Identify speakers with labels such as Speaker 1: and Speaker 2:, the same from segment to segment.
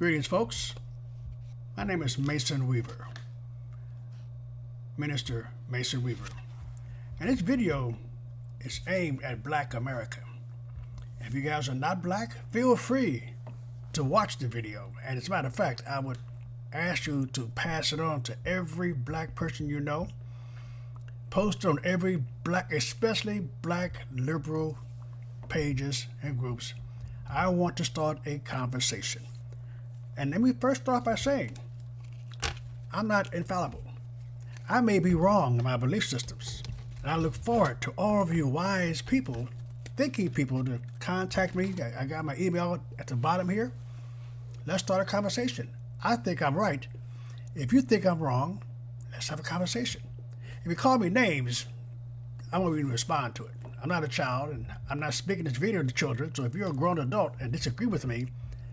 Speaker 1: Greetings, folks. My name is Mason Weaver, Minister Mason Weaver. And this video is aimed at Black America. If you guys are not black, feel free to watch the video. And as a matter of fact, I would ask you to pass it on to every black person you know. Post it on every black, especially black liberal pages and groups. I want to start a conversation. And let me first start by saying, I'm not infallible. I may be wrong in my belief systems. And I look forward to all of you wise people, thinking people, to contact me. I got my email at the bottom here. Let's start a conversation. I think I'm right. If you think I'm wrong, let's have a conversation. If you call me names, I won't even respond to it. I'm not a child, and I'm not speaking this video to children. So if you're a grown adult and disagree with me,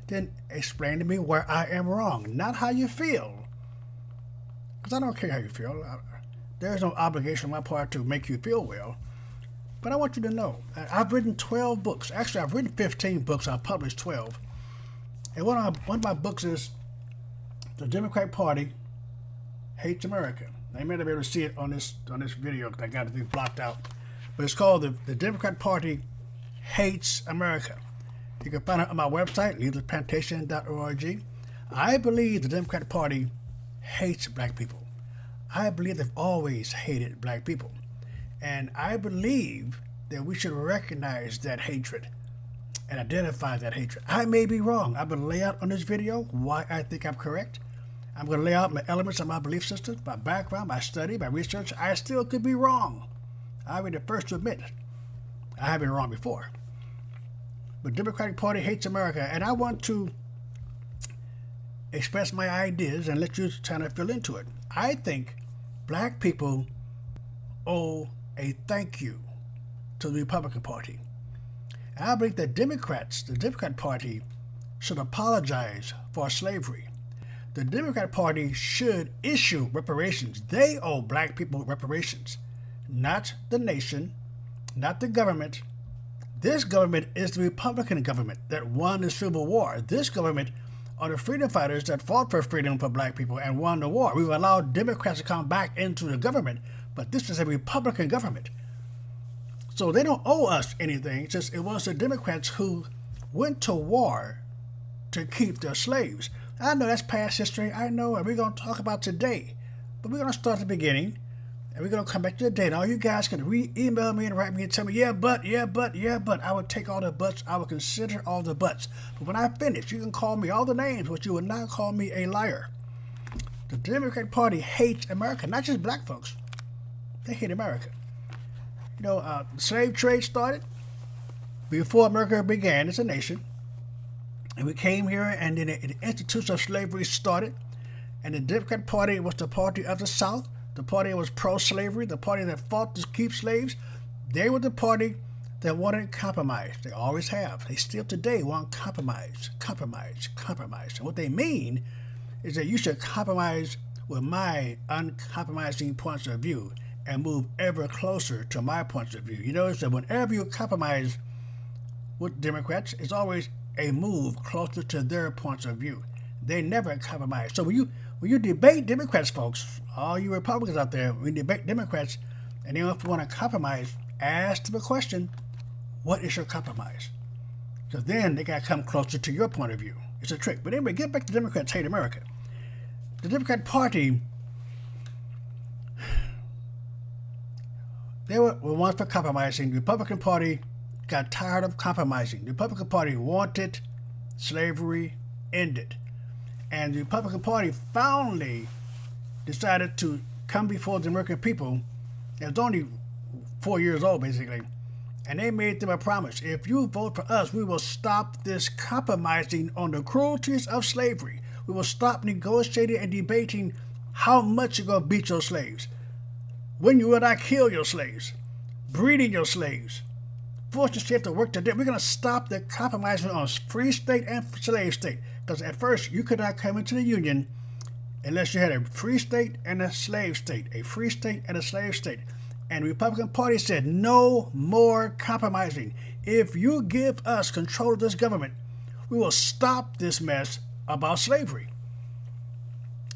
Speaker 1: then explain to me where I am wrong, not how you feel. Because I don't care how you feel. There's no obligation on my part to make you feel well. But I want you to know, I've written 12 books. Actually, I've written 15 books. I've published 12. And one of my books is The Democratic Party Hates America. Now, you may not be able to see it on this video because I got it blocked out. But it's called The Democratic Party Hates America. You can find it on my website, leaderplantation.org. I believe the Democratic Party hates black people. I believe they've always hated black people. And I believe that we should recognize that hatred and identify that hatred. I may be wrong. I'm going to lay out on this video why I think I'm correct. I'm going to lay out my elements of my belief system, my background, my study, my research. I still could be wrong. I'll be the first to admit I have been wrong before. But the Democratic Party hates America, and I want to express my ideas and let you kind of fill into it. I think black people owe a thank you to the Republican Party. And I believe that Democrats, the Democrat Party, should apologize for slavery. The Democrat Party should issue reparations. They owe black people reparations, not the nation, not the government. This government is the Republican government that won the Civil War. This government are the freedom fighters that fought for freedom for black people and won the war. We've allowed Democrats to come back into the government, but this is a Republican government. So they don't owe us anything. It's just it was the Democrats who went to war to keep their slaves. I know that's past history. I know, and we're going to talk about today. But we're going to start at the beginning. And we're going to come back to the day. And all you guys can email me and write me and tell me, yeah, but. I would take all the buts. I would consider all the buts. But when I finish, you can call me all the names, but you would not call me a liar. The Democratic Party hates America, not just black folks. They hate America. You know, the slave trade started before America began as a nation. And we came here, and then the institution of slavery started. And the Democratic Party was the party of the South. The party that was pro-slavery, the party that fought to keep slaves. They were the party that wanted compromise. They always have. They still today want compromise. And what they mean is that you should compromise with my uncompromising points of view and move ever closer to my points of view. You notice that whenever you compromise with Democrats, it's always a move closer to their points of view. They never compromise. So when you debate Democrats, folks, all you Republicans out there, when you debate Democrats and they want to compromise, ask them a question, what is your compromise? Because then they got to come closer to your point of view. It's a trick. But anyway, get back to Democrats hate America. The Democrat Party, they were once for compromising. The Republican Party got tired of compromising. The Republican Party wanted slavery ended. And the Republican Party finally decided to come before the American people. It was only 4 years old, basically. And they made them a promise. If you vote for us, we will stop this compromising on the cruelties of slavery. We will stop negotiating and debating how much you're going to beat your slaves, when you will not kill your slaves, breeding your slaves, forcing slaves to work to death. We're going to stop the compromising on free state and slave state. Because at first, you could not come into the Union unless you had a free state and a slave state, a free state and a slave state. And the Republican Party said, no more compromising. If you give us control of this government, we will stop this mess about slavery.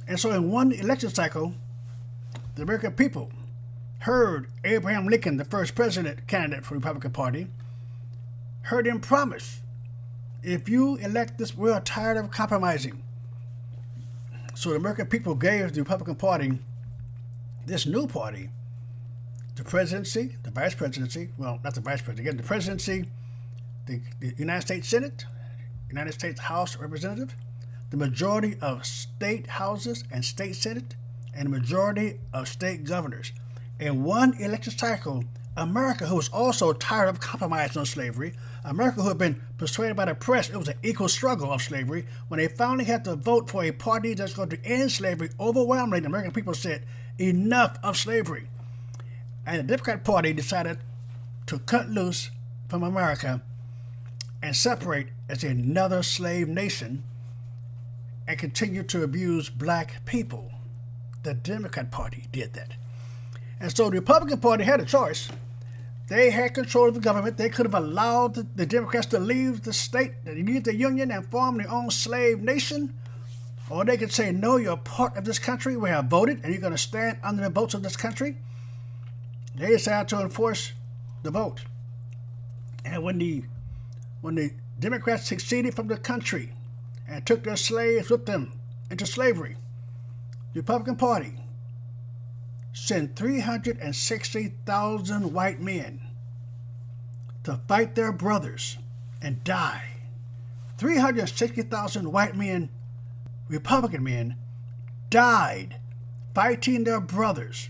Speaker 1: And so in one election cycle, the American people heard Abraham Lincoln, the first president candidate for the Republican Party, heard him promise, if you elect this, we're tired of compromising. So the American people gave the Republican Party, this new party, the presidency, the vice presidency, well, not the vice president, again, the presidency, the United States Senate, United States House of Representatives, the majority of state houses and state senate, and the majority of state governors. In one election cycle, America, who was also tired of compromising on slavery, America, who had been persuaded by the press it was an equal struggle of slavery, when they finally had to vote for a party that's going to end slavery, overwhelmingly, the American people said, enough of slavery. And the Democrat Party decided to cut loose from America and separate as another slave nation and continue to abuse black people. The Democrat Party did that. And so the Republican Party had a choice. They had control of the government. They could have allowed the Democrats to leave the state, leave the union, and form their own slave nation. Or they could say, no, you're part of this country. We have voted, and you're going to stand under the votes of this country. They decided to enforce the vote. And when the Democrats seceded from the country and took their slaves with them into slavery, the Republican Party sent 360,000 white men to fight their brothers and die. 360,000 white men, Republican men, died fighting their brothers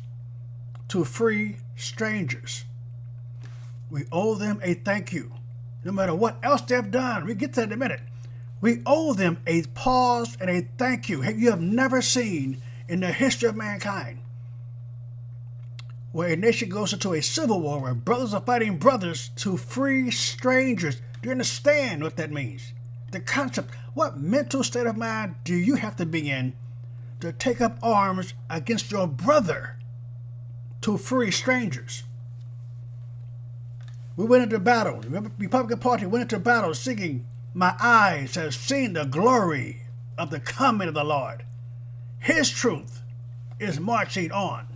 Speaker 1: to free strangers. We owe them a thank you. No matter what else they've done, we get to that in a minute. We owe them a pause and a thank you. You have never seen in the history of mankind where a nation goes into a civil war where brothers are fighting brothers to free strangers. Do you understand what that means? The concept. What mental state of mind do you have to be in to take up arms against your brother to free strangers? We went into battle. The Republican Party went into battle singing, "My eyes have seen the glory of the coming of the Lord. His truth is marching on.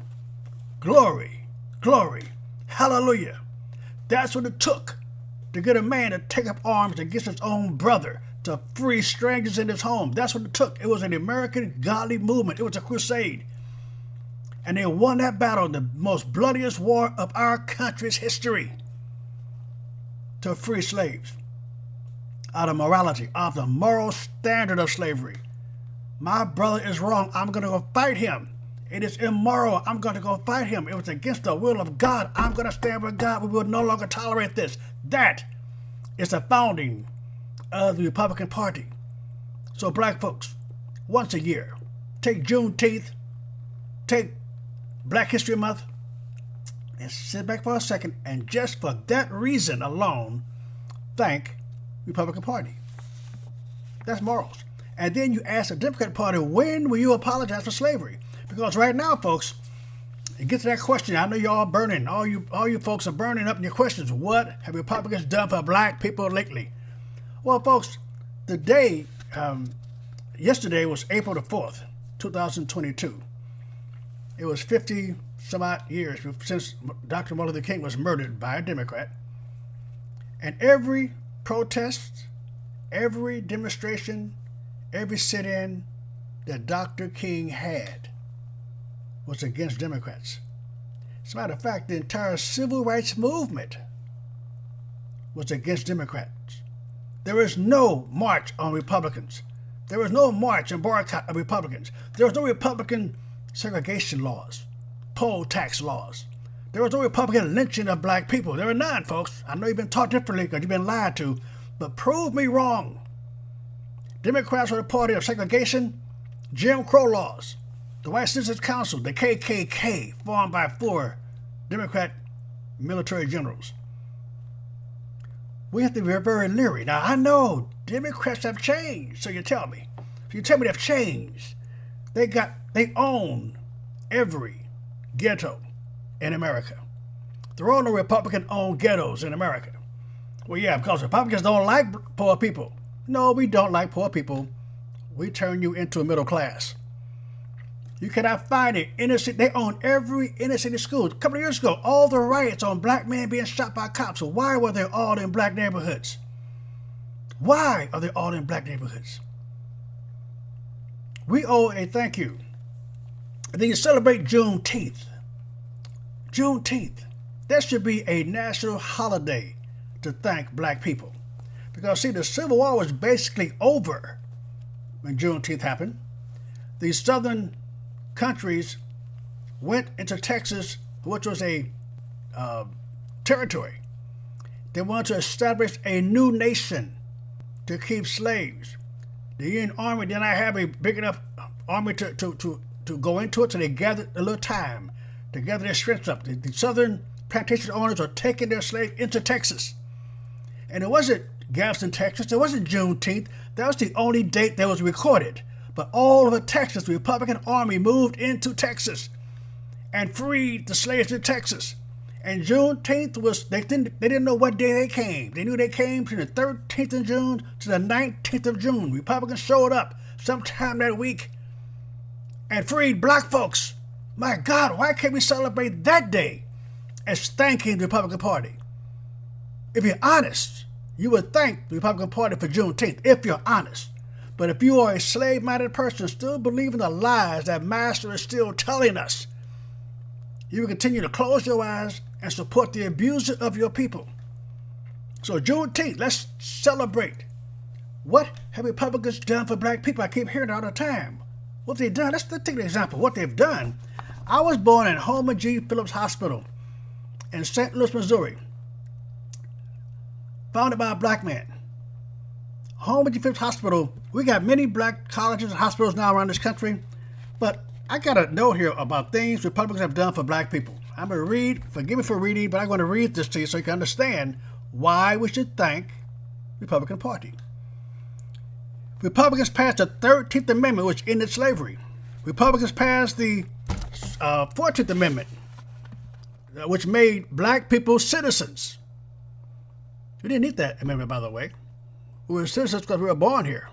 Speaker 1: Glory, glory, hallelujah." That's what it took to get a man to take up arms against his own brother, to free strangers in his home. That's what it took. It was an American godly movement. It was a crusade. And they won that battle, the most bloodiest war of our country's history, to free slaves out of morality, out of the moral standard of slavery. My brother is wrong. I'm going to go fight him. It is immoral. I'm going to go fight him. It was against the will of God. I'm going to stand with God. We will no longer tolerate this. That is the founding of the Republican Party. So black folks, once a year, take Juneteenth, take Black History Month, and sit back for a second and just for that reason alone, thank the Republican Party. That's morals. And then you ask the Democrat Party, when will you apologize for slavery? Because right now, folks, it gets to that question. I know you're all burning. All you folks are burning up in your questions. What have Republicans done for black people lately? Well, folks, the day, yesterday was April the 4th, 2022. It was 50 some odd years since Dr. Martin Luther King was murdered by a Democrat. And every protest, every demonstration, every sit-in that Dr. King had was against Democrats. As a matter of fact, the entire civil rights movement was against Democrats. There was no march on Republicans. There was no march and boycott of Republicans. There was no Republican segregation laws, poll tax laws. There was no Republican lynching of black people. There were none, folks. I know you've been taught differently because you've been lied to, but prove me wrong. Democrats were the party of segregation, Jim Crow laws, the White Citizens Council, the KKK, formed by 4 Democrat military generals. We have to be very leery. Now, I know Democrats have changed, so you tell me. If you tell me they've changed, they own every ghetto in America. There are no Republican-owned ghettos in America. Well, yeah, because Republicans don't like poor people. No, we don't like poor people. we turn you into a middle class. You cannot find it. Inner city, they own every inner city school. A couple of years ago, all the riots on black men being shot by cops. So why were they all in black neighborhoods? Why are they all in black neighborhoods? We owe a thank you. And then you celebrate Juneteenth. Juneteenth. That should be a national holiday to thank black people. Because, see, the Civil War was basically over when Juneteenth happened. The southern countries went into Texas, which was a territory. They wanted to establish a new nation to keep slaves. The Union Army did not have a big enough army to go into it, so they gathered a little time to gather their strength up. The southern plantation owners are taking their slaves into Texas. And it wasn't Galveston, Texas. It wasn't Juneteenth. That was the only date that was recorded. But all over Texas, the Republican Army moved into Texas and freed the slaves in Texas. And Juneteenth was, they didn't know what day they came. They knew they came from the 13th of June to the 19th of June. Republicans showed up sometime that week and freed black folks. My God, why can't we celebrate that day as thanking the Republican Party? If you're honest, you would thank the Republican Party for Juneteenth, if you're honest. But if you are a slave-minded person still believing the lies that Master is still telling us, you will continue to close your eyes and support the abuser of your people. So Juneteenth, let's celebrate. What have Republicans done for black people? I keep hearing it all the time. What they've done, let's take an example. What they've done. I was born in Homer G. Phillips Hospital in St. Louis, Missouri, founded by a black man. Homer G. Phillips Hospital, we got many black colleges and hospitals now around this country, but I got a note here about things Republicans have done for black people. I'm going to read, forgive me for reading, but I'm going to read this to you so you can understand why we should thank the Republican Party. Republicans passed the 13th Amendment, which ended slavery. Republicans passed the 14th Amendment, which made black people citizens. We didn't need that amendment, by the way. We were citizens because we were born here.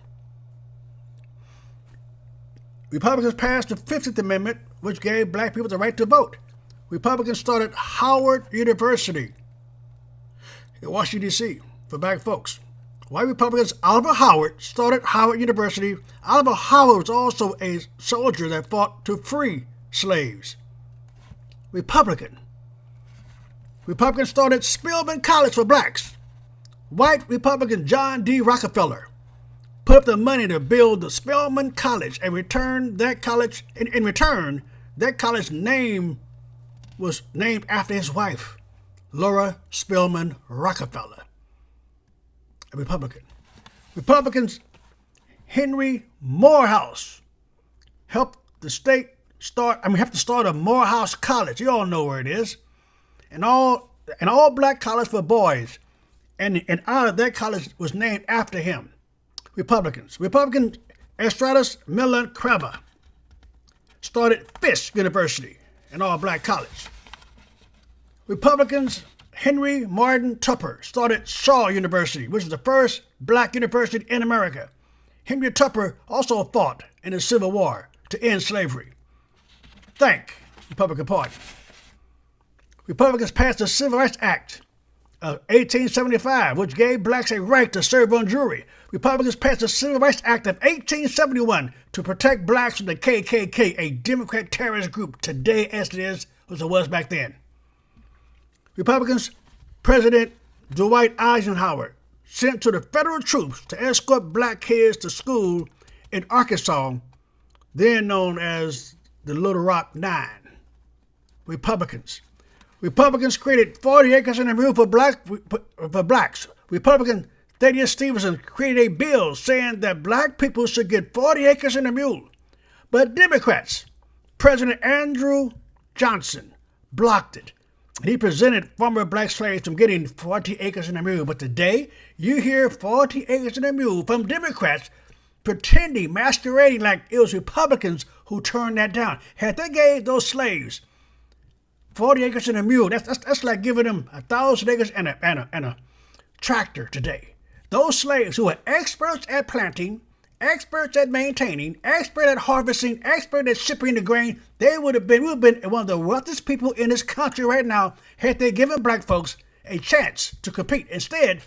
Speaker 1: Republicans passed the 15th Amendment, which gave black people the right to vote. Republicans started Howard University in Washington, D.C. for black folks. White Republicans, Oliver Howard, started Howard University. Oliver Howard was also a soldier that fought to free slaves. Republicans started Spelman College for blacks. White Republican John D. Rockefeller put up the money to build the Spelman College and return that college. In return, that college name was named after his wife, Laura Spelman Rockefeller, a Republican. Republicans, Henry Morehouse helped the state have to start a Morehouse College. You all know where it is. An all black college for boys. And out of that college was named after him. Republican Estratus Millen Creva started Fisk University, an all-black college. Republicans Henry Martin Tupper started Shaw University, which is the first black university in America. Henry Tupper also fought in the Civil War to end slavery. Thank the Republican Party. Republicans passed the Civil Rights Act of 1875, which gave blacks a right to serve on jury. Republicans passed the Civil Rights Act of 1871 to protect blacks from the KKK, a Democrat terrorist group today as it is as it was back then. Republicans, President Dwight Eisenhower sent to the federal troops to escort black kids to school in Arkansas, then known as the Little Rock Nine. Republicans created 40 acres and a mule for blacks. Republican Thaddeus Stephenson created a bill saying that black people should get 40 acres and a mule. But Democrats, President Andrew Johnson, blocked it. And he prevented former black slaves from getting 40 acres and a mule. But today, you hear 40 acres and a mule from Democrats pretending, masquerading like it was Republicans who turned that down. Had they gave those slaves 40 acres and a mule, that's like giving them 1,000 acres and a tractor today. Those slaves who were experts at planting experts at maintaining, expert at harvesting, expert at shipping the grain. We would have been one of the wealthiest people in this country right now had they given black folks a chance to compete. Instead,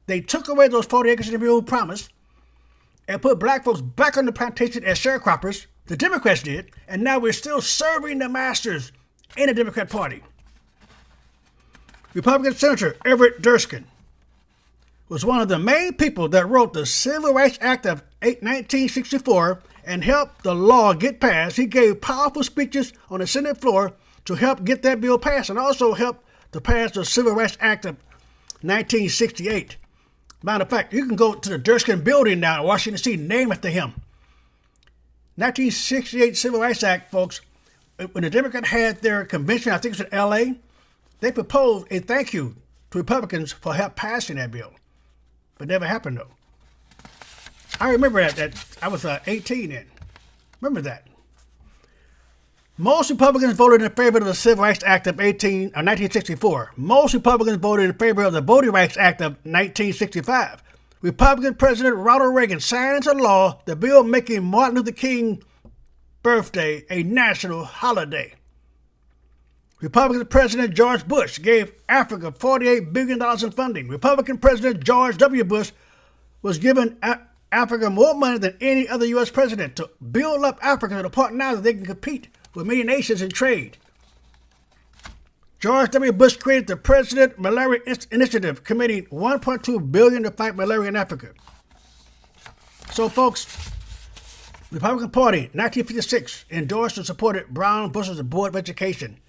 Speaker 1: they took away those 40 acres of mule promise and put black folks back on the plantation as sharecroppers. The Democrats did, and now we're still serving the masters in the Democrat Party. Republican Senator Everett Durskin was one of the main people that wrote the Civil Rights Act of 1964 and helped the law get passed. He gave powerful speeches on the Senate floor to help get that bill passed and also helped to pass the Civil Rights Act of 1968. Matter of fact, you can go to the Durskin building now in Washington, D.C., name after him. 1968 Civil Rights Act, folks, when the Democrats had their convention, I think it was in L.A., they proposed a thank you to Republicans for help passing that bill. But never happened, though. I remember that I was 18 then. Remember that. Most Republicans voted in favor of the Civil Rights Act of 1964. Most Republicans voted in favor of the Voting Rights Act of 1965. Republican President Ronald Reagan signed into law the bill making Martin Luther King birthday a national holiday. Republican President George Bush gave Africa $48 billion in funding. Republican President George W. Bush was giving Africa more money than any other U.S. president to build up Africa to the point now that they can compete with many nations in trade. George W. Bush created the President Malaria Initiative, committing $1.2 billion to fight malaria in Africa. So, folks, the Republican Party, 1956, endorsed and supported Brown versus the Board of Education.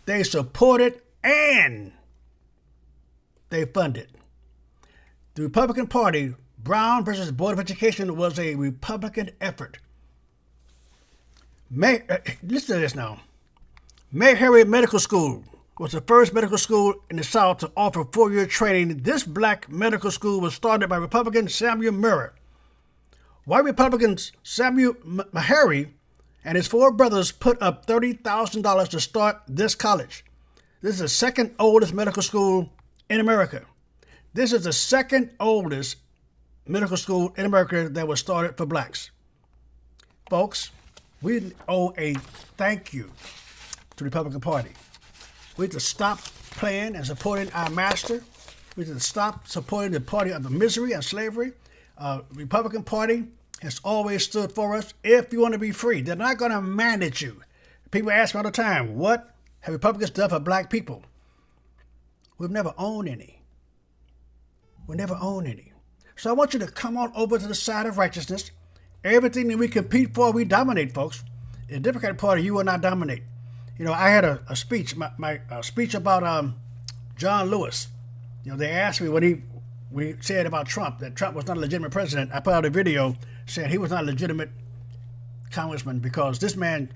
Speaker 1: They supported and they funded. The Republican Party, Brown versus the Board of Education, was a Republican effort. Listen to this now. Mayberry Medical School was the first medical school in the South to offer 4-year training. This black medical school was started by Republican Samuel Murray. White Republicans Samuel Maharry and his 4 brothers put up $30,000 to start this college. This is the second oldest medical school in America. This is the second oldest medical school in America that was started for blacks. Folks, we owe a thank you to the Republican Party. We need to stop playing and supporting our master. We need to stop supporting the party of the misery and slavery. Republican Party has always stood for us if you want to be free. They're not going to manage you. People ask me all the time, what have Republicans done for black people? We've never owned any. We never owned any. So I want you to come on over to the side of righteousness. Everything that we compete for, we dominate, folks. In the Democratic Party, you will not dominate. You know, I had a speech, my speech about John Lewis. You know, they asked me when we said about Trump, that Trump was not a legitimate president. I put out a video saying he was not a legitimate congressman because this man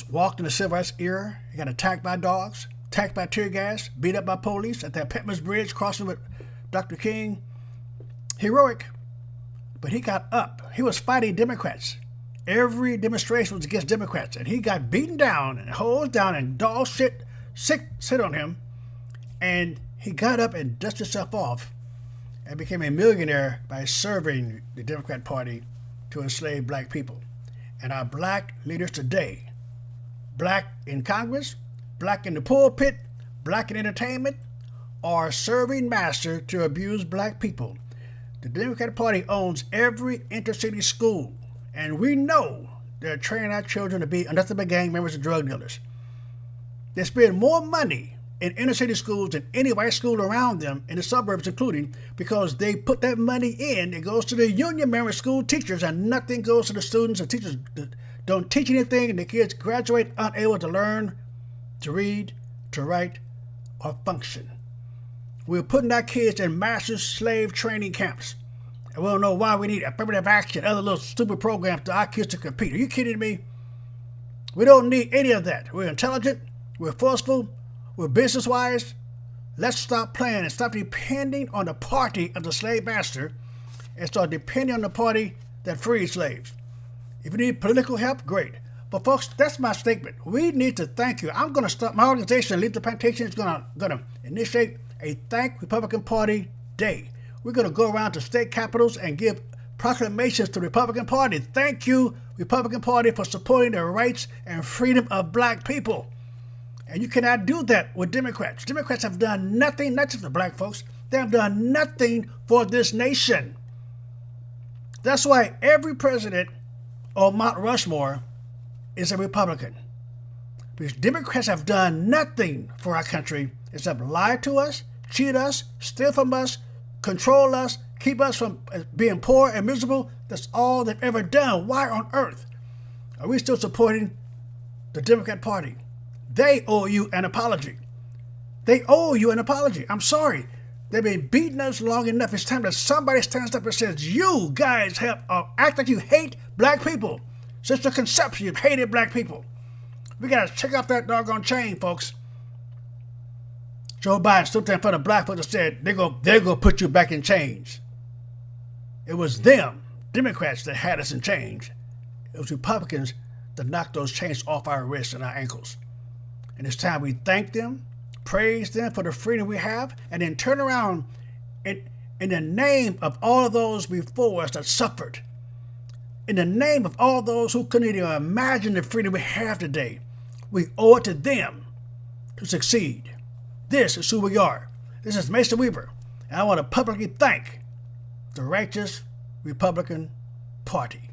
Speaker 1: walked in the civil rights era. He got attacked by dogs, attacked by tear gas, beat up by police at that Petman's Bridge, crossing with Dr. King. Heroic. But he got up. He was fighting Democrats. Every demonstration was against Democrats. And he got beaten down and hosed down and dog shit sit on him. And he got up and dusted himself off and became a millionaire by serving the Democrat Party to enslave black people. And our black leaders today, black in Congress, black in the pulpit, black in entertainment, are serving master to abuse black people. The Democratic Party owns every intercity school, and we know they're training our children to be nothing but gang members and drug dealers. They spend more money in inner city schools than any white school around them, in the suburbs including, because they put that money in. It goes to the union member school teachers, and nothing goes to the students. The teachers don't teach anything, and the kids graduate unable to learn, to read, to write, or function. We're putting our kids in master slave training camps. And we don't know why we need affirmative action, other little stupid programs to our kids to compete. Are you kidding me? We don't need any of that. We're intelligent. We're forceful. We're business-wise. Let's stop playing and stop depending on the party of the slave master and start depending on the party that frees slaves. If you need political help, great. But folks, that's my statement. We need to thank you. I'm going to start my organization, Leave the Plantation, is going to initiate a Thank Republican Party Day. We're going to go around to state capitals and give proclamations to the Republican Party. Thank you, Republican Party, for supporting the rights and freedom of black people. And you cannot do that with Democrats. Democrats have done nothing, not just for black folks, they have done nothing for this nation. That's why every president on Mount Rushmore is a Republican. Because Democrats have done nothing for our country except lie to us, cheat us, steal from us, control us, keep us from being poor and miserable. That's all they've ever done. Why on earth are we still supporting the Democrat Party? They owe you an apology. They owe you an apology. I'm sorry. They've been beating us long enough. It's time that somebody stands up and says, you guys have act like you hate black people. Since the conception, you've hated black people. We got to check off that doggone chain, folks. Joe Biden stood there in front of black folks and said, they're going to put you back in chains. It was them, Democrats, that had us in chains. It was Republicans that knocked those chains off our wrists and our ankles. And it's time we thank them, praise them for the freedom we have, and then turn around in the name of all of those before us that suffered. In the name of all those who couldn't even imagine the freedom we have today, we owe it to them to succeed. This is who we are. This is Mason Weaver, and I want to publicly thank the righteous Republican Party.